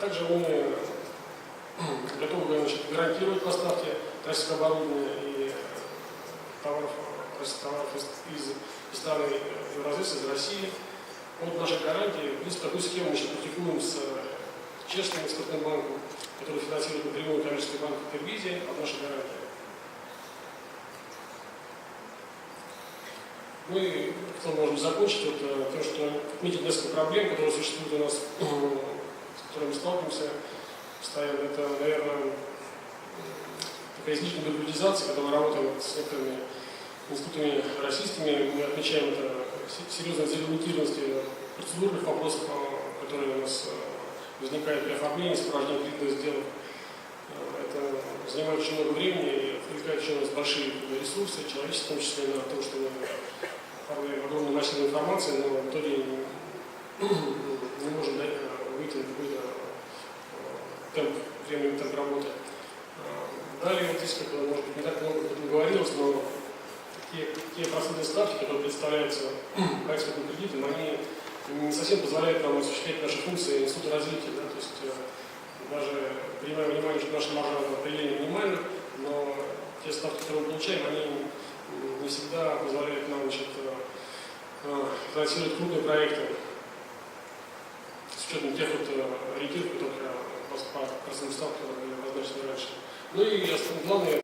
Также мы готовы, значит, гарантировать поставки российского оборудования и товаров из страны Евразийска, из России. Вот наши гарантии. Плюс такую схему мы сейчас практикуем с чешским экспортным банком, который финансирует напрямую коммерческий банк в Киргизии, от нашей гарантии. Мы можем закончить вот, то, что отметить несколько проблем, которые существуют у нас, с которыми мы сталкиваемся постоянно. Это, наверное, такая излишняя бюрократизация, когда мы работаем с некоторыми институтами российскими, мы отмечаем это серьезной зарегламентированности процедурных вопросов, которые у нас возникают при оформлении, сопровождении кредитных сделок. Это занимает очень много времени и отвлекает еще у нас большие ресурсы, человеческие, в том числе на то, что мы оформляем огромную массивную информацию, но в итоге не можем выйти на какой-то темп, временный темп работы. Далее, вот здесь, как, может быть, не так много об этом говорилось, но те процентные ставки, которые представляются по экспортным кредитам, они не совсем позволяют нам осуществлять наши функции института развития. Да? То есть, даже принимая внимание, что наша маржа определение минимальна, но те ставки, которые мы получаем, они не всегда позволяют нам, значит, финансировать крупные проекты с учетом тех вот ориентиров, которые по процентным ставкам были обозначены раньше. Ну и главное,